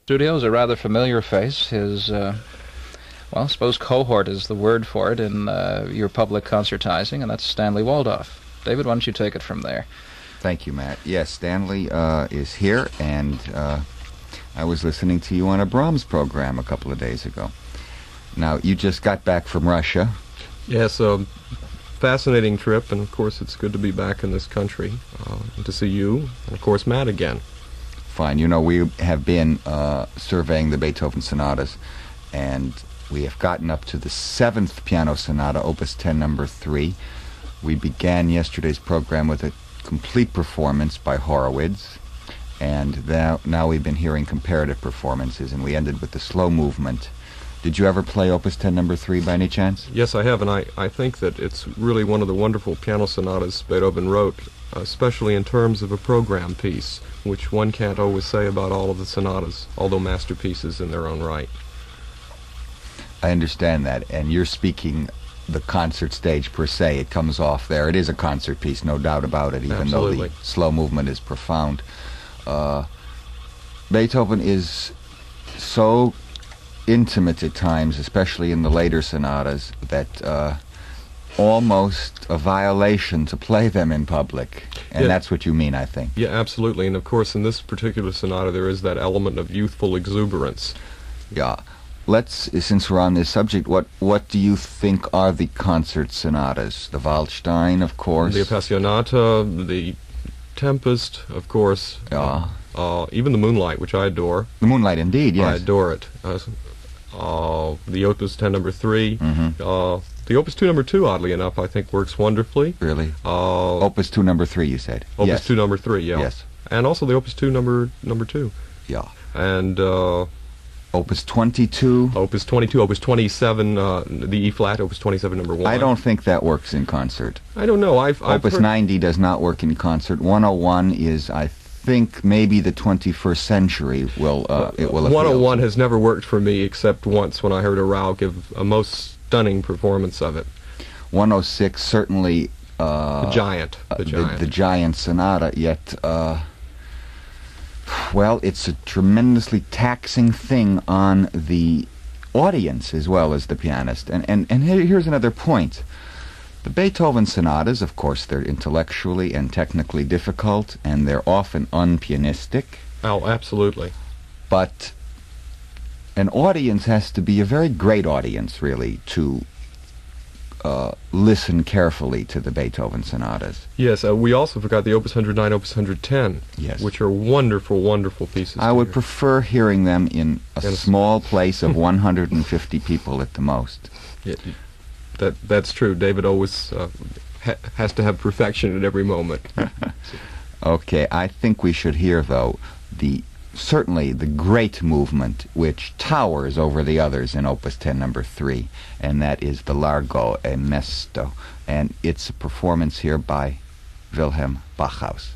Studio is a rather familiar face. His, well, I suppose cohort is the word for it in your public concertizing, and that's Stanley Waldoff. David, why don't you take it from there? Thank you, Matt. Yes, Stanley is here, and I was listening to you on a Brahms program a couple of days ago. Now, you just got back from Russia. Yes, fascinating trip, and of course it's good to be back in this country, and to see you, and of course Matt again. Fine. You know, we have been surveying the Beethoven sonatas, and we have gotten up to the 7th piano sonata, Opus 10, number 3. We began yesterday's program with a complete performance by Horowitz, and now we've been hearing comparative performances, and we ended with the slow movement. Did you ever play Opus 10, number 3 by any chance? Yes, I have, and I think that it's really one of the wonderful piano sonatas Beethoven wrote, especially in terms of a program piece, which one can't always say about all of the sonatas, although masterpieces in their own right. I understand that, and you're speaking the concert stage per se. It comes off there. It is a concert piece, no doubt about it, even Absolutely. though the slow movement is profound. Beethoven is so intimate at times, especially in the later sonatas, that almost a violation to play them in public. And Yeah. that's what you mean, I think. Yeah, absolutely, and of course in this particular sonata there is that element of youthful exuberance. Yeah. Let's, since we're on this subject, what do you think are the concert sonatas? The Waldstein, of course. The Appassionata, the Tempest, of course. Yeah. Even the Moonlight, which I adore. The Moonlight, indeed, I yes. adore it. The Opus 10, number 3. The Opus 2, number 2, oddly enough, I think works wonderfully. Really? Opus 2, number 3, you said? Opus Yes. 2, number 3, yeah. Yes. And also the Opus 2, number 2. Yeah. And Opus 22. Opus 22, Opus 27, the E-flat, Opus 27, number 1. I don't think that works in concert. I don't know. I've Opus heard 90 does not work in concert. 101 is, I think, maybe the 21st century will it will appeal. 101 has never worked for me except once when I heard a Rao give a most stunning performance of it. 106 certainly The Giant. the Giant Sonata, yet well, it's a tremendously taxing thing on the audience as well as the pianist. And here's another point. The Beethoven sonatas, of course, they're intellectually and technically difficult, and they're often unpianistic. Oh, absolutely. But an audience has to be a very great audience, really, to listen carefully to the Beethoven sonatas. Yes, we also forgot the Opus 109, Opus 110, Yes. which are wonderful, wonderful pieces. I to would hear. prefer hearing them in a In a small place of 150 people at the most. That's true. David always has to have perfection at every moment. Okay, I think we should hear, though, certainly the great movement which towers over the others in Opus 10, number 3, and that is the Largo e Mesto, and it's a performance here by Wilhelm Bachhaus.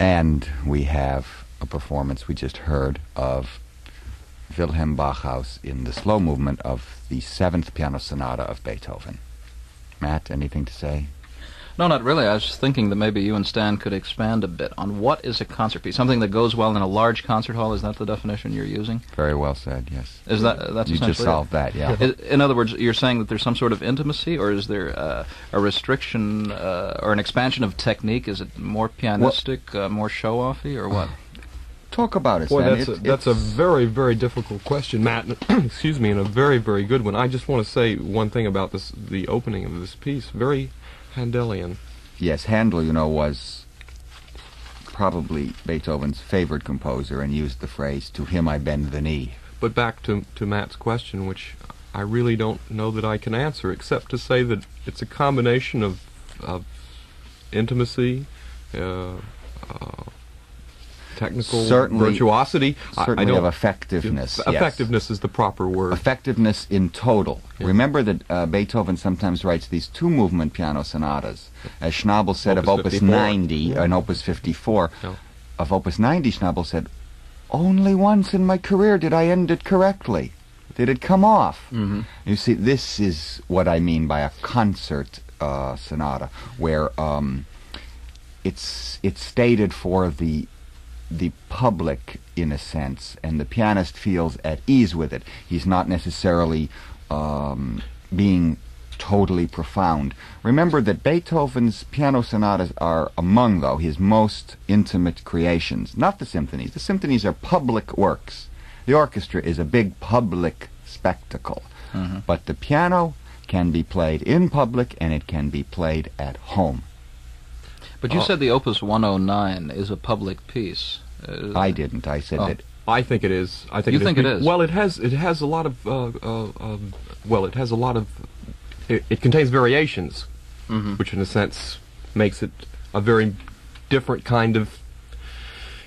And we have a performance we just heard of Wilhelm Bachhaus in the slow movement of the 7th Piano Sonata of Beethoven. Matt, anything to say? No, not really. I was just thinking that maybe you and Stan could expand a bit on what is a concert piece. Something that goes well in a large concert hall, is that the definition you're using? Very well said, yes. Is that's you just solved that, yeah. In other words, you're saying that there's some sort of intimacy, or is there a restriction or an expansion of technique? Is it more pianistic, more show-offy, or what? Talk about it, Boy, Stan. that's a very, very difficult question, Matt. Excuse me, and a very, very good one. I just want to say one thing about this: the opening of this piece, very Handelian. Yes, Handel, was probably Beethoven's favorite composer and used the phrase, "To him I bend the knee." But back to Matt's question, which I really don't know that I can answer, except to say that it's a combination of intimacy, technical virtuosity. Certainly of effectiveness. Yes. Effectiveness is the proper word. Effectiveness in total. Yeah. Remember that Beethoven sometimes writes these two-movement piano sonatas. As Schnabel said of Opus 90 and Opus 54, of Opus 90, Schnabel said, "Only once in my career did I end it correctly. Did it come off?" Mm-hmm. You see, this is what I mean by a concert sonata, where it's stated for the public, in a sense, and the pianist feels at ease with it. He's not necessarily being totally profound. Remember that Beethoven's piano sonatas are among, though, his most intimate creations, not the symphonies. The symphonies are public works. The orchestra is a big public spectacle. Mm-hmm. But the piano can be played in public, and it can be played at home. But you said the Opus 109 is a public piece. I didn't. I said that. I think it is. I think you think it is. Well, it has a lot of. It contains variations, mm-hmm. which in a sense makes it a very different kind of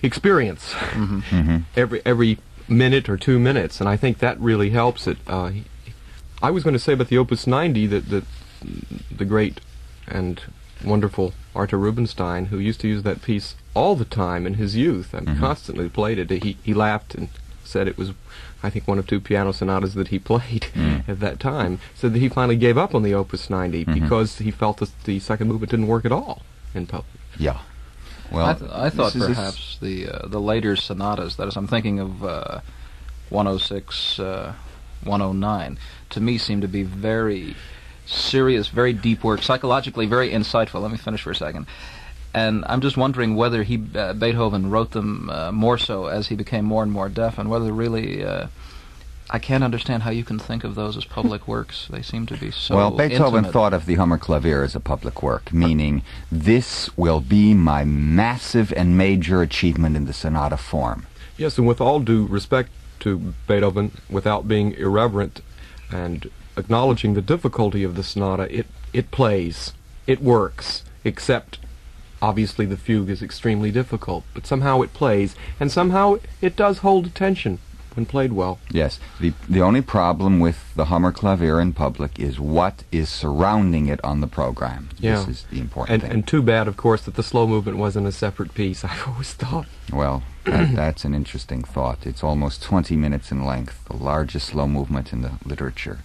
experience. Mm-hmm. Mm-hmm. Every minute or 2 minutes, and I think that really helps it. I was going to say about the Opus 90 that the great and wonderful Arthur Rubinstein, who used to use that piece all the time in his youth and mm-hmm. constantly played it. He laughed and said it was, I think, one of 2 piano sonatas that he played at that time. Said that he finally gave up on the Opus 90 mm-hmm. because he felt that the second movement didn't work at all in public. Yeah. Well, I thought perhaps the later sonatas, that is, I'm thinking of 106, 109, to me seem to be very serious, very deep work, psychologically very insightful. Let me finish for a second. And I'm just wondering whether Beethoven wrote them more so as he became more and more deaf, and whether really, I can't understand how you can think of those as public works. They seem to be so Well, Beethoven intimate. thought of the Hammerklavier as a public work, meaning this will be my massive and major achievement in the sonata form. Yes, and with all due respect to Beethoven, without being irreverent and acknowledging the difficulty of the sonata, it plays, it works, except obviously the fugue is extremely difficult, but somehow it plays, and somehow it does hold attention when played well. Yes, the only problem with the Hammerklavier in public is what is surrounding it on the program. Yeah. This is the important thing. And too bad, of course, that the slow movement wasn't a separate piece, I always thought. Well, that's an interesting thought. It's almost 20 minutes in length, the largest slow movement in the literature.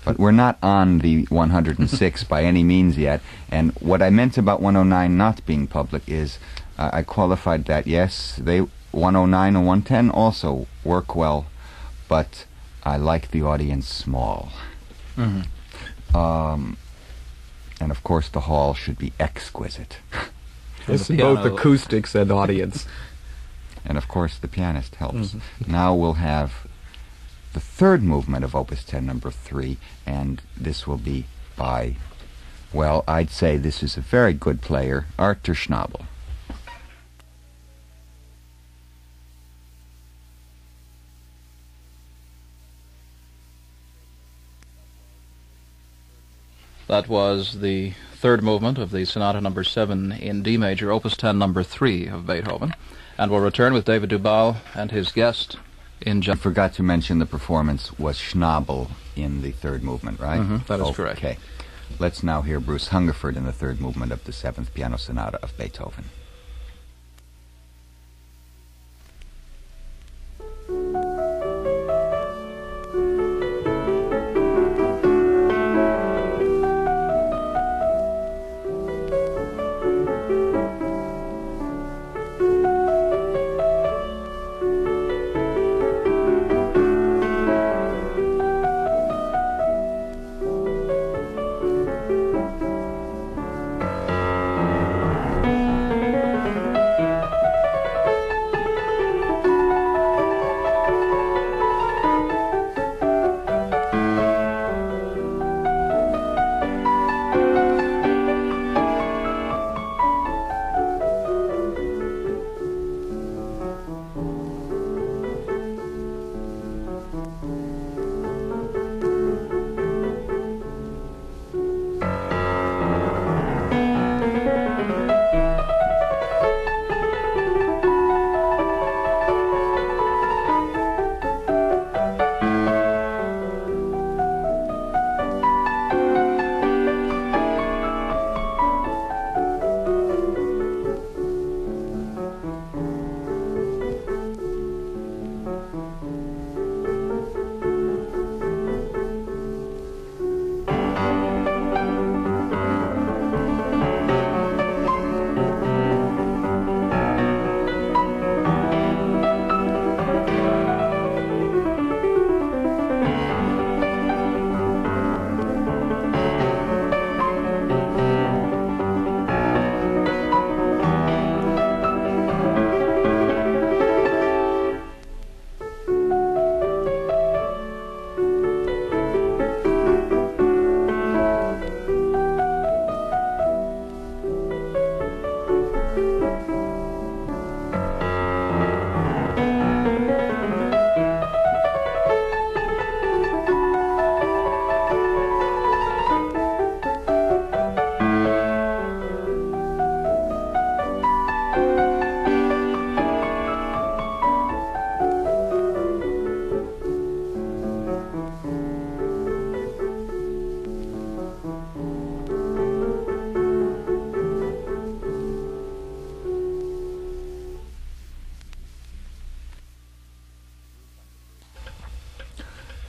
But we're not on the 106 by any means yet, and what I meant about 109 not being public is I qualified that, yes, 109 and 110 also work well, but I like the audience small. Mm-hmm. And of course the hall should be exquisite. It's both acoustics and audience. And of course the pianist helps. Mm-hmm. Now we'll have the third movement of Opus 10, number 3, and this will be by, well, I'd say this is a very good player, Arthur Schnabel. That was the third movement of the Sonata number 7 in D major, Opus 10, number 3 of Beethoven. And we'll return with David Dubal and his guest in I forgot to mention the performance was Schnabel in the third movement, right? Mm-hmm, that is correct. Okay. Let's now hear Bruce Hungerford in the third movement of the 7th Piano Sonata of Beethoven.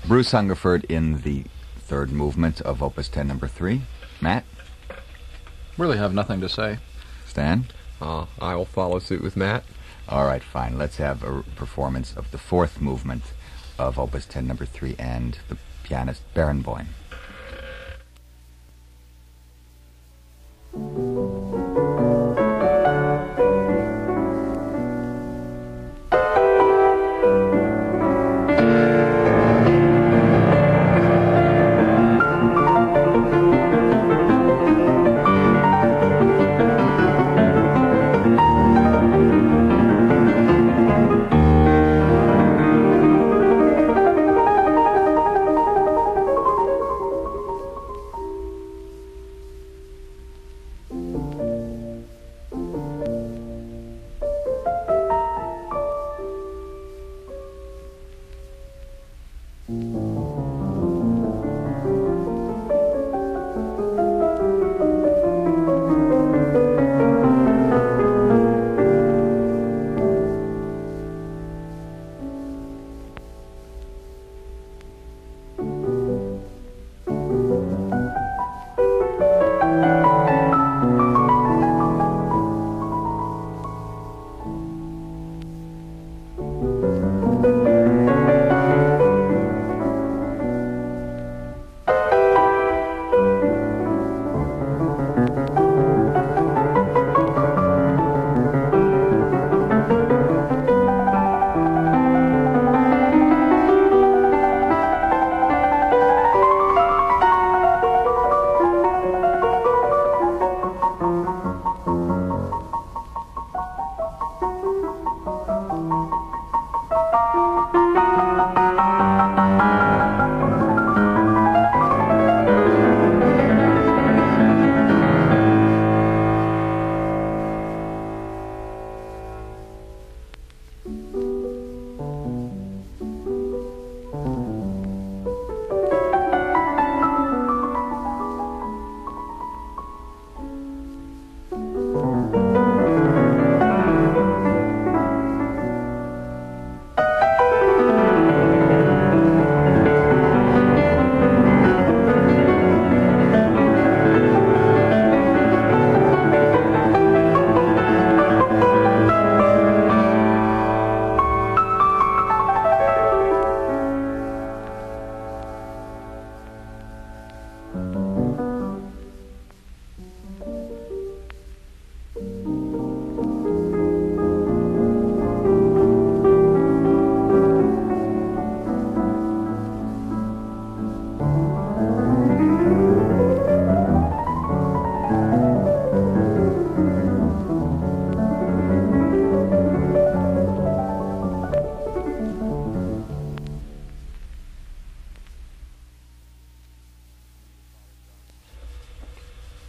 Bruce Hungerford in the third movement of Opus 10 number 3. Matt? Really have nothing to say. Stan? I'll follow suit with Matt. All right, fine. Let's have a performance of the fourth movement of Opus 10 number 3 and the pianist Barenboim.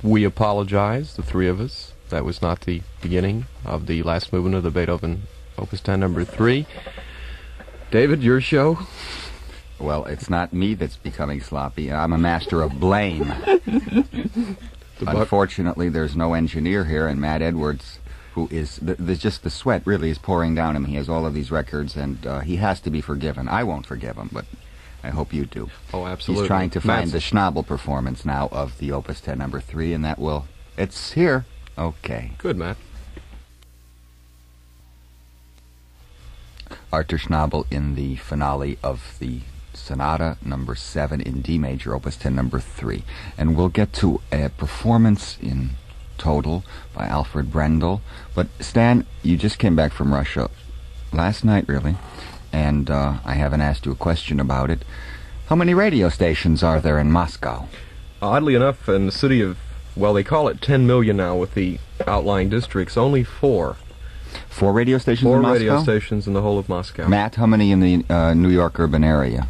We apologize, the three of us. That was not the beginning of the last movement of the Beethoven Opus 10 number 3. David, your show? Well, it's not me that's becoming sloppy. I'm a master of blame. Unfortunately, there's no engineer here, and Matt Edwards, who is... There's just the sweat really is pouring down him. He has all of these records, and he has to be forgiven. I won't forgive him, but I hope you do. Oh, absolutely. He's trying to find the Schnabel performance now of the Opus 10 number 3, and that will... It's here. Okay. Good, Matt. Arthur Schnabel in the finale of the Sonata number 7 in D major, Opus 10 number 3. And we'll get to a performance in total by Alfred Brendel. But Stan, you just came back from Russia last night, really, and I haven't asked you a question about it. How many radio stations are there in Moscow? Oddly enough, in the city of, well, they call it 10 million now with the outlying districts, only 4. 4 radio stations in Moscow? 4 radio stations in the whole of Moscow. Matt, how many in the New York urban area?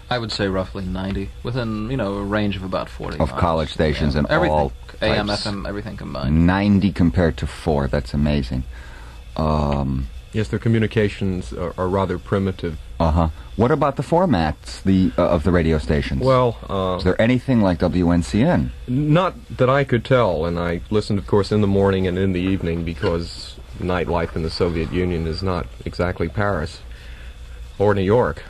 I would say roughly 90, within, a range of about 40 of miles. college stations and everything, all AM, types. FM, everything combined. 90 compared to 4. That's amazing. Yes, their communications are rather primitive. What about the formats of the radio stations? Well, is there anything like WNCN? Not that I could tell, and I listened, of course, in the morning and in the evening because nightlife in the Soviet Union is not exactly Paris or New York.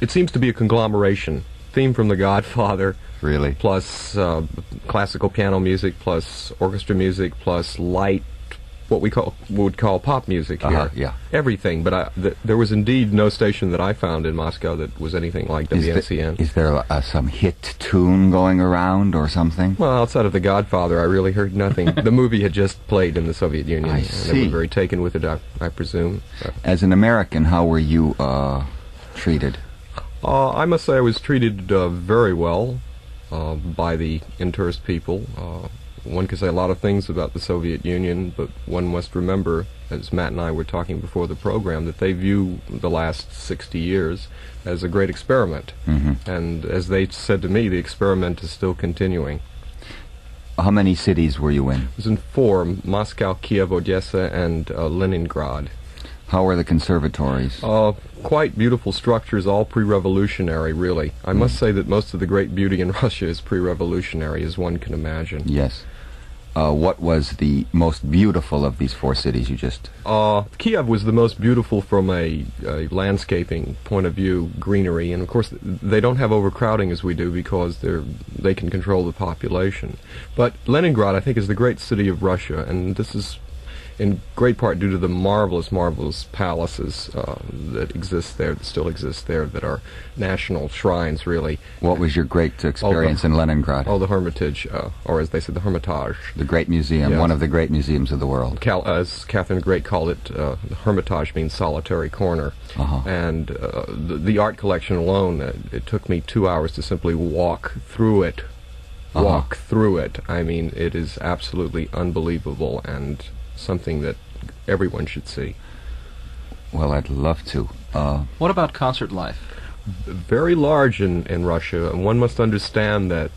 it seems to be a conglomeration. Theme from The Godfather, Really? plus classical piano music, plus orchestra music, plus light, what we would call pop music here. Yeah. Everything, but there was indeed no station that I found in Moscow that was anything like WNCN. Is there some hit tune going around or something? Well, outside of The Godfather, I really heard nothing. The movie had just played in the Soviet Union. I And see. they were very taken with it, I presume. As an American, how were you treated? I must say I was treated very well by the interest people. One could say a lot of things about the Soviet Union, but one must remember, as Matt and I were talking before the program, that they view the last 60 years as a great experiment. Mm-hmm. And as they said to me, the experiment is still continuing. How many cities were you in? It was in 4, Moscow, Kiev, Odessa, and Leningrad. How were the conservatories? Quite beautiful structures, all pre-revolutionary, really. I must say that most of the great beauty in Russia is pre-revolutionary, as one can imagine. Yes. What was the most beautiful of these 4 cities you just... Kiev was the most beautiful from a landscaping point of view, greenery, and of course they don't have overcrowding as we do because they can control the population. But Leningrad, I think, is the great city of Russia, and this is in great part due to the marvelous, marvelous palaces that exist there, that still exist there, that are national shrines, really. What was your great experience in Leningrad? Oh, the Hermitage, or as they said, the Hermitage. The great museum, Yes. one of the great museums of the world. As Catherine the Great called it, the Hermitage means solitary corner. Uh-huh. And the art collection alone, it took me 2 hours to simply walk through it. Walk through it. I mean, it is absolutely unbelievable and something that everyone should see. Well, I'd love to. What about concert life? Very large in Russia, and one must understand that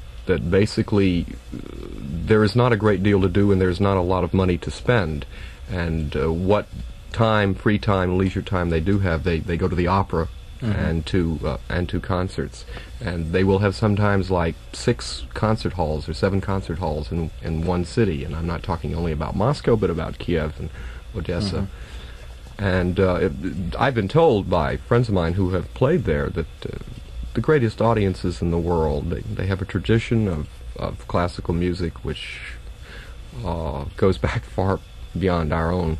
basically there is not a great deal to do and there's not a lot of money to spend. And what time, free time, leisure time they do have, they go to the opera and to concerts. And they will have sometimes like 6 concert halls or 7 concert halls in one city. And I'm not talking only about Moscow, but about Kiev and Odessa. And I've been told by friends of mine who have played there that the greatest audiences in the world, they have a tradition of classical music which goes back far beyond our own.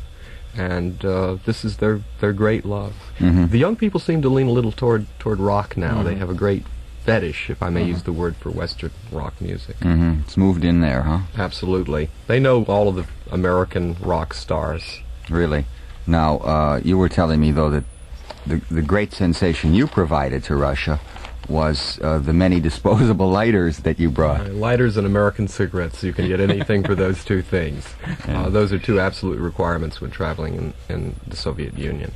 And this is their great love. The young people seem to lean a little toward rock now. They have a great fetish, if I may use the word, for Western rock music. It's moved in there, huh? Absolutely. They know all of the American rock stars. Really? Now, you were telling me, though, that the great sensation you provided to Russia was the many disposable lighters that you brought. Lighters and American cigarettes. You can get anything for those 2 things. Those are 2 absolute requirements when traveling in the Soviet Union.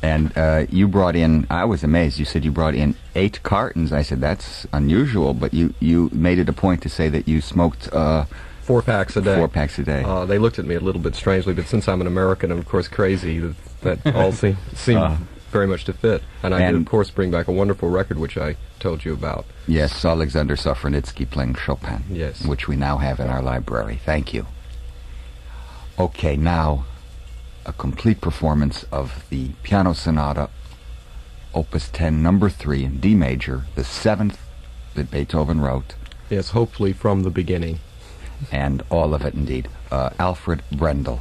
And you brought in, I was amazed, you said you brought in 8 cartons. I said, that's unusual, but you made it a point to say that you smoked 4 packs a day. 4 packs a day. They looked at me a little bit strangely, but since I'm an American and, of course, crazy, that all seemed very much to fit. And I did, of course, bring back a wonderful record, which I told you about. Yes, Alexander Sofronitsky playing Chopin. Yes. Which we now have in our library. Thank you. Okay, now a complete performance of the Piano Sonata, Opus 10, Number 3 in D major, the 7th that Beethoven wrote. Yes, hopefully from the beginning. And all of it, indeed. Alfred Brendel.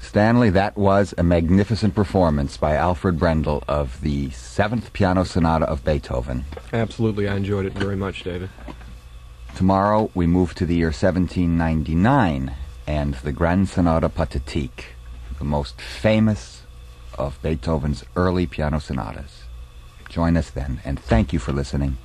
Stanley, that was a magnificent performance by Alfred Brendel of the 7th Piano Sonata of Beethoven. Absolutely, I enjoyed it very much, David. Tomorrow we move to the year 1799 and the Grand Sonata Pathétique, the most famous of Beethoven's early piano sonatas. Join us then, and thank you for listening.